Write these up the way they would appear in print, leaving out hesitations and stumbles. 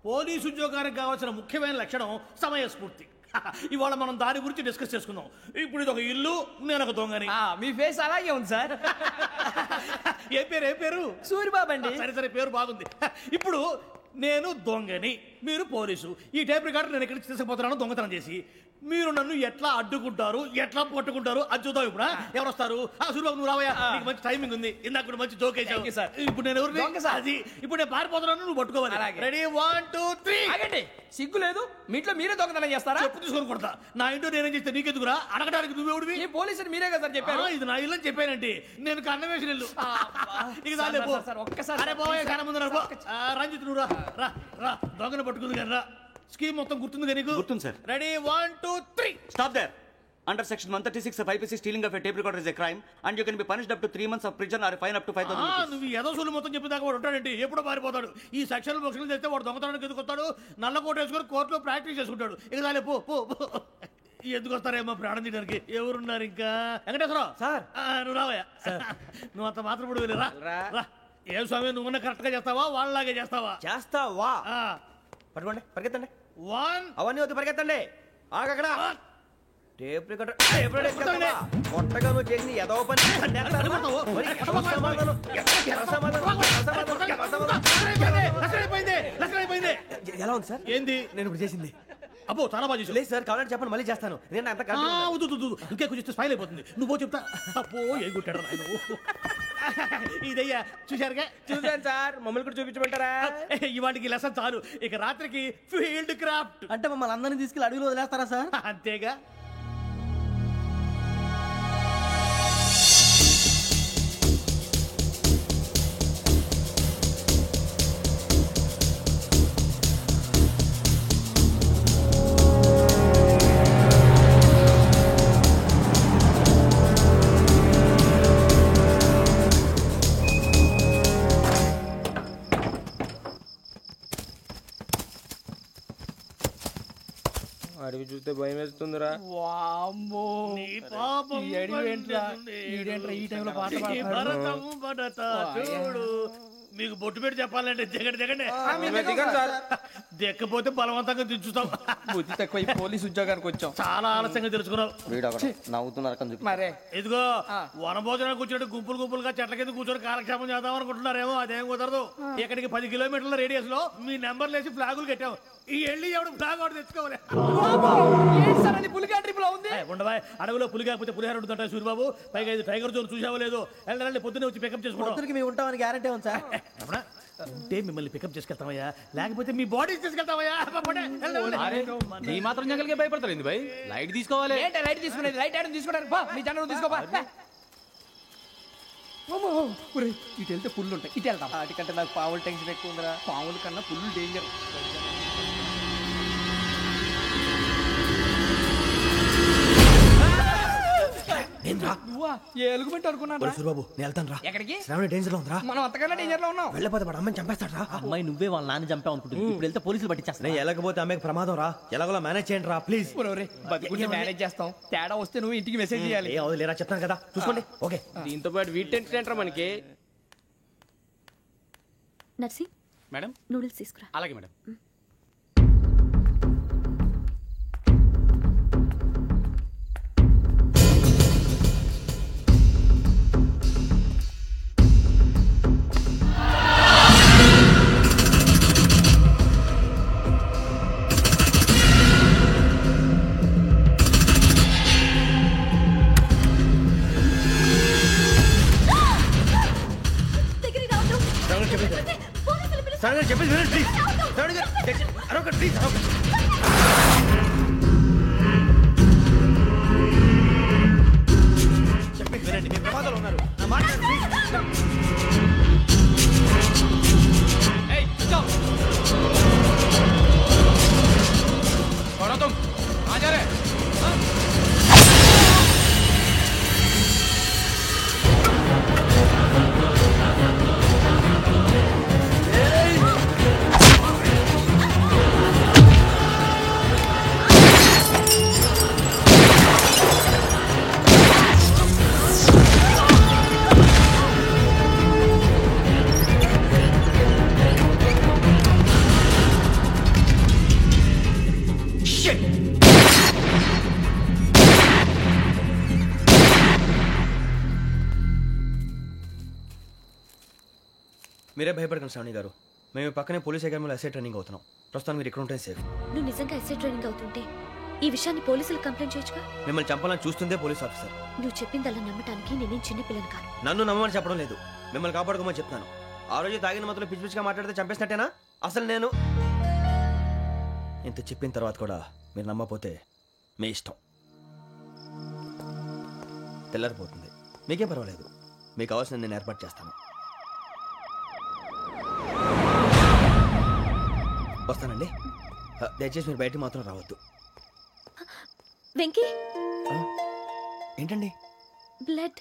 Police ఉద్యోగానికి కావాల్సిన ముఖ్యమైన లక్షణం సమయస్ఫూర్తి. ఇవాళ మనం దాని గురించి డిస్కస్ చేసుకుందాం. ఇప్పుడు ఇది ఒక ఇల్లు, నేను ఒక దొంగని. మీ ఫేస్ అలాగే ఉంది సార్. ఏ పేరు? సూరిబాబు అండి. సరే పేరు బాగుంది. ఇప్పుడు నేను దొంగని, మీరు పోలీసు. ఈ టైప్ రికార్డు నేను ఎక్కడికి తీసుకుపోతున్నాను దొంగతనం చేసి. మీరు నన్ను ఎట్లా అడ్డుకుంటారు, ఎట్లా పట్టుకుంటారు అది చూద్దాం. ఇప్పుడు ఎవరు వస్తారు? సూరిబాబు నువ్వు రావయ్యా, నీకు మంచి టైమింగ్ ఉంది. ఇందాక మంచి జోక్ వేసావు సార్. ఇప్పుడు నేను ఎవరు? అది ఇప్పుడు నేను పారిపోతున్నాను, నువ్వు పట్టుకోవాలి. రెడీ 1 2 3. ఆగండి, సిగ్గు లేదు? మీ ఇంట్లో మీరే దొంగతనం చేస్తారా? చెప్పు తీసుకొని కొడతా. నా ఇంట్లో నేనేం చేస్తే నీకెందుకురా? అడగడానికి నువ్వెవడివి? ఈ పోలీసులు మీరే కదా సార్ చెప్పారు. ఇది నా ఇల్లు అని చెప్పానంటే నేను కన్న వేసిన ఇల్లు. ఒక్కసారి రంజిత్ నువ్వు రా దొంగను పట్టుకుంది కానీ రా. స్కీమ్ మొత్తం గుర్తుంది కదా నీకు? గుర్తుంది sir. Ready 1 2 3. Stop there. Under section 136 of IPC, stealing of a tape recorder is a crime and you can be punished up to 3 months of prison or a fine up to 5,000 rupees. నువ్వు ఏదో సూలు మొత్తం చెప్పేదాకా వాడు ఉంటాడంటే ఎప్పుడో పారిపోతాడు. ఈ సెక్షన్లు బొక్షన్లు చేస్తే వాడు దొంగతనానికి ఎందుకు వస్తాడు? నల్ల కోట వేసుకొని కోర్టులో ప్రాక్టీస్ చేసుకుంటాడు. ఇక చాలే పో. ఎందుకు వస్తారేమో ప్రాణం తీయడానికి. ఎవరున్నారు ఇంకా? వెంకటేశ్వరరావు సార్. నువ్వు రావయ్యా. నువ్వు అంత మాత్రం ఇప్పుడు వెళ్ళి రా. ఏం స్వామి, నువ్వున్న కరెక్ట్ గా చేస్తావా వాళ్ళలాగే చేస్తావా? చేస్తావా? పట్టుకోండి, పరిగెత్తండి. 1 అవన్నీ వద్దు, పరిగెత్తండి. ఆగక్కడ టేప్ రికార్డర్ కొట్టగా నువ్వు చేసి ఏదో పని. ఎలా ఉంది సార్? ఏంది నేను ఇప్పుడు చేసింది? అబ్బో చాలా బాగా చేసావు. లేదు సార్, కావాలంటే చెప్పండి, మళ్ళీ చేస్తాను. నేను అంత ఇంకే కొంచెం స్పైల్ అయిపోతుంది. నువ్వు చెప్తా. అబ్బో ఏ గుట్టాడు ఆయన. ఇదయ్యా చూశారుగా? చూసాను సార్. మమ్మల్ని కూడా చూపించమంటారా? ఇవాటికి లెసన్ చాలు. ఇక రాత్రికి ఫీల్డ్ క్రాఫ్ట్. అంటే మమ్మల్ని అందరినీ తీసుకెళ్ళి అడుగులో వదిలేస్తారా సార్? అంతేగా. అడవి చూస్తే భయం వేస్తుందిరా. చూడు మీకు బొట్టు పెట్టి చెప్పాలంటే దిగండి. దిక్కపోతే బలవంతంగా దించుతాం. బుద్ధి తక్కువ పోలీసు ఉద్యోగానికి వచ్చాం. చాలా ఆలస్యంగా తెలుసుకున్నావు. మరే ఇదిగో వనభోజనానికి కూర్చోండి. గుంపులుగా చెట్ల కింద కూర్చొని కాలక్షేపం చేద్దాం అనుకుంటున్నారేమో. అదేం కుదరదు. ఇక్కడికి 10 కిలోమీటర్ల రేడియస్ లో మీ నెంబర్లు వేసి ఫ్లాగులు కట్టాం. ఈ వెళ్ళి ఎవడు ఫ్లాగ్ ఒకటి తెచ్చుకోవాలి. ఉండవా? అడవిలో పులి కాకపోతే పులిహార ఉంటుంట సూరిబాబు. పైగా ఇది టైగర్ జోన్ చూసావో లేదో. వెళ్ళండి, పొద్దున్నే వచ్చి పికప్ చేసుకుంటాం. మేము ఉంటామని గ్యారంటీ ఉంది సార్. ఉంటే మిమ్మల్ని పికప్ చేసుకెళ్తామయ్యా, లేకపోతే మీ బాడీ తీసుకెళ్తామయ్యా. ఈ మాత్రం జంగల్కే భయపడతారు ఏంది భయ్? లైట్ తీసుకోవాలి. లైట్ తీసుకునేది లైట్ ఐటమ్ తీసుకోవడానికి మీ జనం తీసుకోవా? ఇటు వెళ్తే పుల్లు ఉంటాయి, ఇటు వెళ్తాం. వాటికంటే నాకు పావులు టెన్షన్ ఎక్కువ ఉందిరా. పావుల కన్నా పుల్లు డేంజర్. ఎలుగుబెట్టి అనుకున్నాను. సూరిబాబు నేను వెళ్తాను రా. ఎక్కడికి? శ్రావణి డేంజర్ లో ఉందిరా. మనం అంతకన్నా డేంజర్ లో ఉన్నాం. వెళ్ళపోతే వాడు అమ్మాయిని చంపేస్తాడు రా. అమ్మాయి నువ్వే వాళ్ళ నాన్న చంపావు అనుకుంటుంది. ఇప్పుడు వెళ్తే పోలీసులు పట్టించేస్తా. నేను వెళ్ళకపోతే అమ్మాయికి ప్రమాదం రా. ఎలాగోలా మేనేజ్ చేయండి రా ప్లీజ్. బతుకుంటే మేనేజ్ చేస్తాం. తేడా వస్తే నువ్వు ఇంటికి మెసేజ్ చేయాలి. ఏ లేరా చెప్తాను కదా, చూసుకోండి. ఓకే. దీంతో పాటు వీటి టెన్షన్ ఏంట్రా మనకి? నర్సి మేడం నూడిల్స్ తీసుకురా. అలాగే మేడం. చెప్పేసి వినండి ప్లీజ్. అరొక ప్లీజ్ చెప్పేసి వినండి. మీ ప్రమాదాలు ఉన్నారు. నా మాట ప్లీజ్. మీరే భయపడకండి శ్రావణి గారు. మేము పక్కనే పోలీస్ అకాడమీలో ఎస్ఐ ట్రైనింగ్ అవుతున్నాం. ప్రస్తుతానికి మీరు ఇక్కడ ఉంటే సేఫ్. నువ్వు నిజంగా ఎస్ఐ ట్రైనింగ్ అవుతుంటే ఈ విషయాన్ని పోలీసులకు కంప్లైంట్ చేయొచ్చుగా. మిమ్మల్ని చంపాలని చూస్తుందే పోలీస్ ఆఫీసర్. నువ్వు చెప్పిందల్లా నమ్మటానికి నేనేం చిన్న పిల్లని కాను. నన్ను నమ్మమని చెప్పడం లేదు, మిమ్మల్ని కాపాడుకోమని చెప్తాను. ఆ రోజు తాగిన మత్తులో పిచ్చి పిచ్చిగా మాట్లాడితే చంపేసినట్టేనా? అసలు నేను ఇంత చెప్పిన తర్వాత కూడా మీరు నమ్మపోతే మీ ఇష్టం. తెల్లారిపోతుంది, మీకేం పర్వాలేదు. మీకు కావాల్సిన నేను ఏర్పాటు చేస్తాను. వస్తానండి. దయచేసి మీరు బయటికి మాత్రం రావద్దు. వెంకీ, ఏంటండి? బ్లడ్.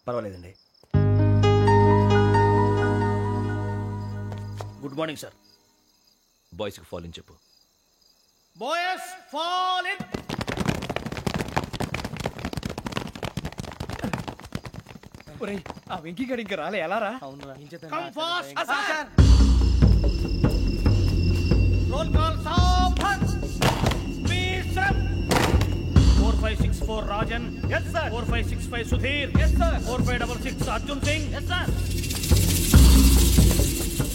పర్వాలేదండి. Good morning sir. బాయ్స్కి ఫాల్ ఇన్ చెప్పు. Boys fall in. ఒరేయ్, ఆ వెంకీ గడి ఇంకా రాలే, ఎలా రా? Come fast sir. Roll call సావధాన్. విశ్రమ్. 4564 Rajan. yes sir. 4565 Sudheer. yes sir. 4566 Arjun Singh. yes sir.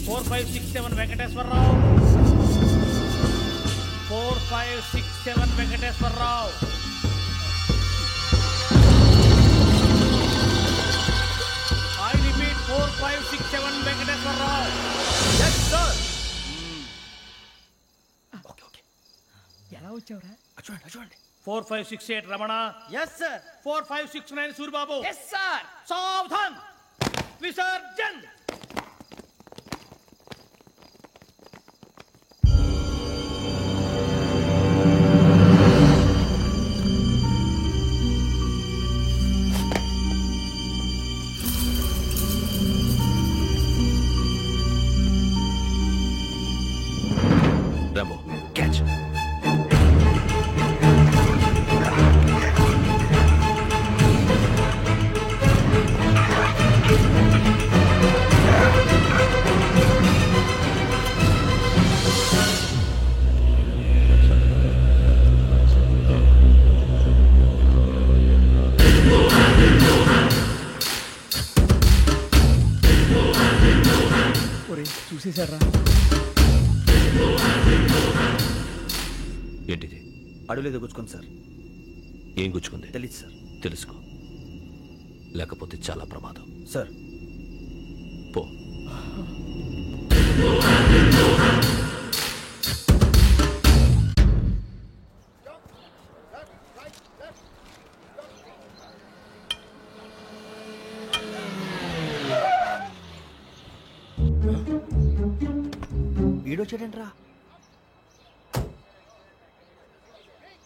4567 Venkateswararao. 4567 Venkateswararao. I repeat 4567 Venkateswararao. yes sir. Okay okay. ఎలా వచ్చావురా? చూడండి. 4568 Ramana. Yes sir. 4569 Suribabu. Yes sir. సావధాన్. విసర్జన్. Rambo catch. చూసేశారా? ఏంటిది? అడుగులేదు గుచ్చుకోండి సార్. ఏం గుచ్చుకుంది? తెలీదు సార్. తెలుసుకో, లేకపోతే చాలా ప్రమాదం. సార్ పో. వీడొచ్చాడంట్రా.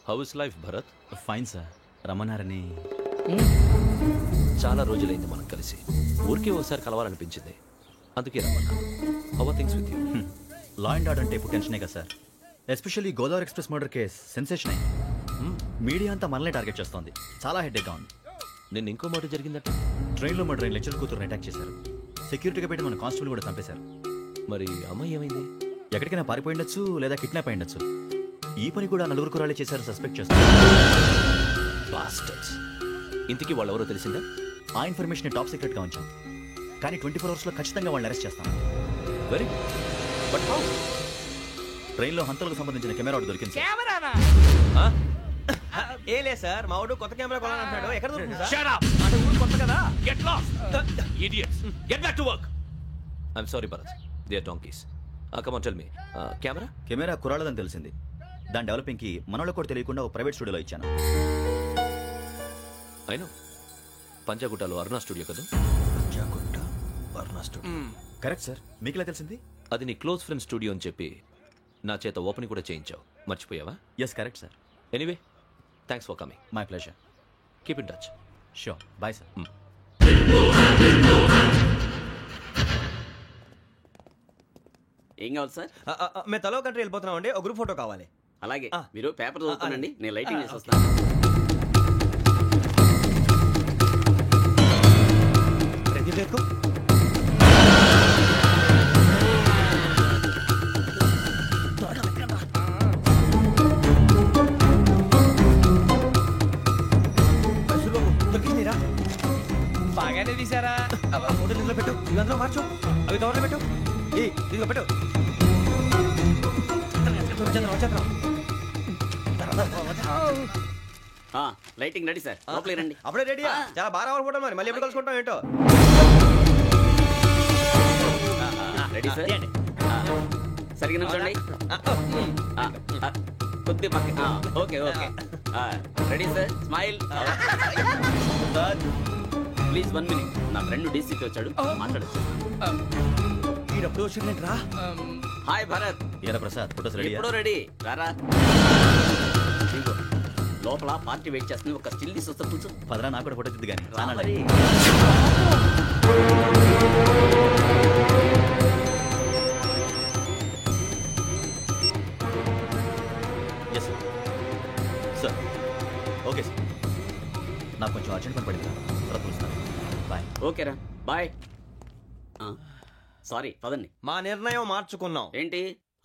How is life Bharat? Fine sir. రమ్మన్నారని. చాలా రోజులైంది మనం కలిసి. ఊరికే ఒకసారి కలవాలనిపించింది, అందుకే రమ్మన్నా. How are things with you? Law and order అంటే ఇప్పుడు టెన్షనే కదా sir. Especially Godavari express murder case sensation అయింది. మీడియా అంతా మనల్ని టార్గెట్ చేస్తోంది. చాలా హెడ్ఏక్గా ఉంది. నిన్న ఇంకో మాట జరిగిందట. ట్రైన్లో మా ట్రైన్ లెక్చర్ కూతురుని అటాక్ చేశారు. సెక్యూరిటీగా పెట్టి మన కానిస్టేబుల్ కూడా చంపేశారు. మరి అమ్మాయి ఏమైంది? ఎక్కడికైనా పారిపోయి ఉండొచ్చు, లేదా కిడ్నాప్ అయి ఉండొచ్చు. ఈ పని కూడా నలుగురు కురాలే చేశారు సస్పెక్ట్ చేస్తారు. బాస్టర్స్. ఇంతకీ వాళ్ళెవరో తెలిసిందా? ఆ ఇన్ఫర్మేషన్ టాప్ సీక్రెట్గా ఉంచాం, కానీ 24 అవర్స్లో ఖచ్చితంగా వాళ్ళని అరెస్ట్ చేస్తాం. Very but how? ట్రైన్లో హంతలకు సంబంధించిన కెమెరా ఒకటి దొరికింది సార్. కెమెరానా? ఏ లే సార్, మా వాడు కొత్త కెమెరా కొనాలంటున్నాడు. ఎక్కడ దొరుకుతుంది సార్? Shut up! అంటే ఊరు కొత్త కదా. Get lost! Idiots! Get back to work! I'm sorry, Bharat. They are donkeys. Come on, tell me. Camera? Camera కురాలదని తెలిసింది. దాని డెవలపింగ్కి మనోళ్ళకి కూడా తెలియకుండా ఒక ప్రైవేట్ స్టూడియోలో ఇచ్చాను. I know. పంజాగుట్టలో అరుణా స్టూడియో కదా? Panjagutta Aruna studio. Correct sir. మీకు ఇలా తెలిసింది? అది నీ క్లోజ్ ఫ్రెండ్ స్టూడియో అని చెప్పి నా చేత ఓపెనింగ్ కూడా చేయించావు. మర్చిపోయావా? Yes correct sir. Anyway, thanks for coming. My pleasure. Keep in touch. Sure. Bye sir. ఏం కావాలి సార్? మేము తలో కంట్రీ వెళ్ళిపోతున్నాం అండి. ఒక గ్రూప్ ఫోటో కావాలి. అలాగే, ఆ. మీరు పేపర్ చదువుతానండి, నేను లైటింగ్ చేసి వస్తాను. రెడీ చేసుకో. బాగానే తీసారా? అందులో పెట్టు ఇవి అందులో మార్చు అవి కవర్లో పెట్టు ఇదిగో పెట్టు లైటింగ్ రెడీ సార్ లోపలికి రండి. అప్పుడే రెడీ చాలా బాగా రావాలి మరి మళ్ళీ ఎప్పుడు కలుసుకుంటాం ఏంటో రెడీ సార్ సరిగ్గా నుంచోండి. కొద్ది పక్క okay okay ready sir smile. Please 1 minute. నా ఫ్రెండ్ డీసీకి వచ్చాడు మాట్లాడచ్చు. ఈడప్పుడు వచ్చిందంటరా హాయ్ భరత్. ఏరా ప్రసాద్ ఫోటోస్ రెడీ ఎప్పుడో రెడీ రారా. ఇదిగో, లోపల పార్టీ వెయిట్ చేస్తుంది. ఒక స్టిల్ తీసి వస్తా కూర్చో. పదరా నాకు కూడా ఫోటో తిద్దు కానీ రా మరి. ఎస్ సార్ ఓకే సార్ నాకు కొంచెం అర్జెంట్ పని పడింది తర్వాత పిలుస్తాను బాయ్. ఓకేరా బాయ్. సారీ పదండి. మా నిర్ణయం మార్చుకున్నాం. ఏంటి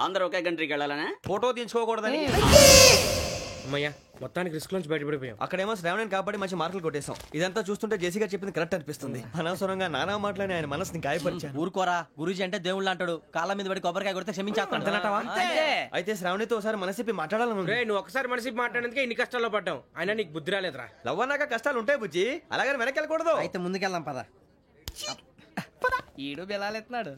అందరూ ఒకే కంట్రీకి వెళ్ళాలనే? ఫోటో తీసుకోకూడదని. అమ్మయ్యా మొత్తానికి రిస్క్ నుంచి బయటపడిపోయాం. అక్కడేమో శ్రావణిని కాబట్టి మంచి మార్కులు కొట్టేశాం. ఇదంతా చూస్తుంటే జేసీగా చెప్పింది కరెక్ట్ అనిపిస్తుంది. అనవసరంగా నానా మాటలని ఆయన మనసుని గాయపరిచాను. ఊరుకోరా, గురూజీ అంటే దేవుళ్ళు అంటాడు. కాళ్ళ మీద పడి కొబ్బరికాయ కొడితే క్షమించేస్తాడు. అయితే శ్రావణితో ఒకసారి మనసిప్పి మాట్లాడాలను. రే నువ్వు ఒకసారి మనసి మాట్లాడేందుకే ఇన్ని కష్టాల్లో పడ్డాం. అయినా నీకు బుద్ధి రాలేదురా. లవ్ అన్నాక కష్టాలు ఉంటాయి బుజ్జి, అలాగని వెనక్కి వెళ్ళకూడదు. అయితే ముందుకెళ్దాం పద. ఈడు బెలాలెత్తున్నాడు.